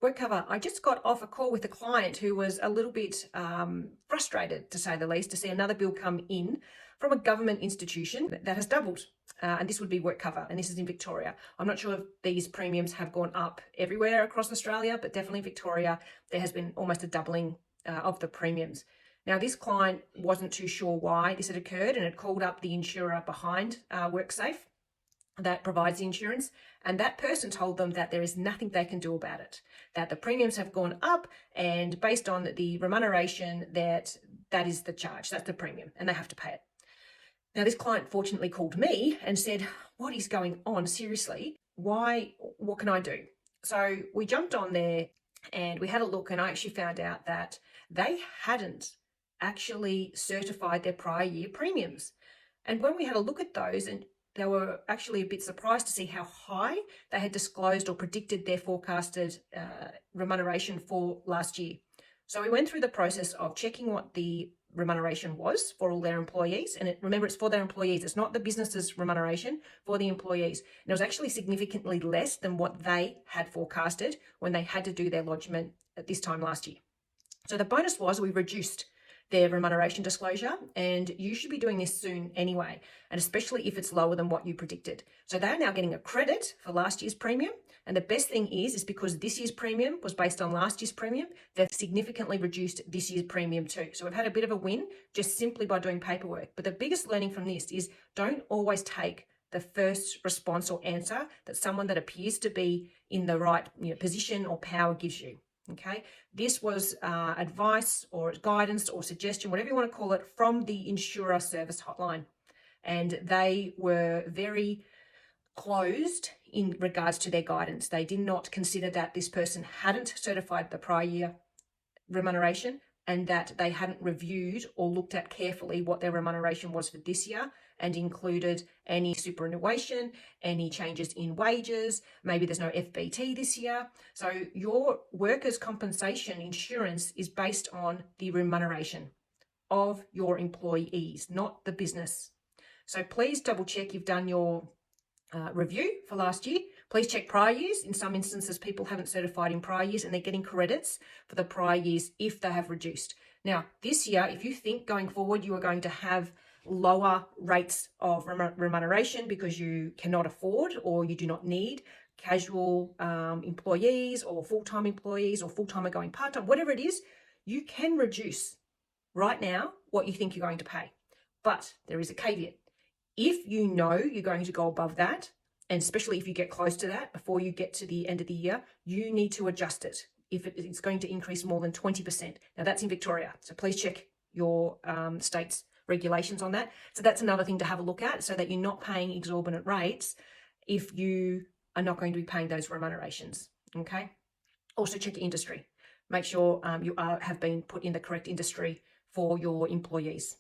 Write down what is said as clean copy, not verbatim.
Workcover, I just got off a call with a client who was a little bit frustrated, to say the least, to see another bill come in from a government institution that has doubled. And this would be Workcover, and this is in Victoria. I'm not sure if these premiums have gone up everywhere across Australia, but definitely in Victoria, there has been almost a doubling of the premiums. Now, this client wasn't too sure why this had occurred and had called up the insurer behind WorkSafe that provides the insurance, and that person told them that there is nothing they can do about it, that the premiums have gone up, and based on the remuneration, that is the charge, that's the premium, and they have to pay it. Now, this client fortunately called me and said, what is going on? Seriously, what can I do? So we jumped on there and we had a look, and I actually found out that they hadn't actually certified their prior year premiums. And when we had a look at those, and they were actually a bit surprised to see how high they had disclosed or predicted their forecasted remuneration for last year. So we went through the process of checking what the remuneration was for all their employees. And remember, it's for their employees. It's not the business's remuneration, for the employees. And it was actually significantly less than what they had forecasted when they had to do their lodgement at this time last year. So the bonus was we reduced their remuneration disclosure, and you should be doing this soon anyway, and especially if it's lower than what you predicted. So they're now getting a credit for last year's premium, and the best thing is because this year's premium was based on last year's premium, they've significantly reduced this year's premium too. So we've had a bit of a win just simply by doing paperwork. But the biggest learning from this is don't always take the first response or answer that someone that appears to be in the right position or power gives you. Okay, this was advice or guidance or suggestion, whatever you want to call it, from the insurer service hotline. And they were very closed in regards to their guidance. They did not consider that this person hadn't certified the prior year remuneration, and that they hadn't reviewed or looked at carefully what their remuneration was for this year, and included any superannuation, any changes in wages, maybe there's no FBT this year. So your workers' compensation insurance is based on the remuneration of your employees, not the business. So please double check you've done your review for last year. Please check prior years. In some instances, people haven't certified in prior years and they're getting credits for the prior years if they have reduced. Now, this year, if you think going forward you are going to have lower rates of remuneration because you cannot afford or you do not need casual employees or full-time employees or full-time or going part-time, whatever it is, you can reduce right now what you think you're going to pay. But there is a caveat. If you know you're going to go above that, and especially if you get close to that before you get to the end of the year, you need to adjust it if it's going to increase more than 20%. Now, that's in Victoria, so please check your state's regulations on that. So that's another thing to have a look at, so that you're not paying exorbitant rates if you are not going to be paying those remunerations, okay? Also check your industry. Make sure you have been put in the correct industry for your employees.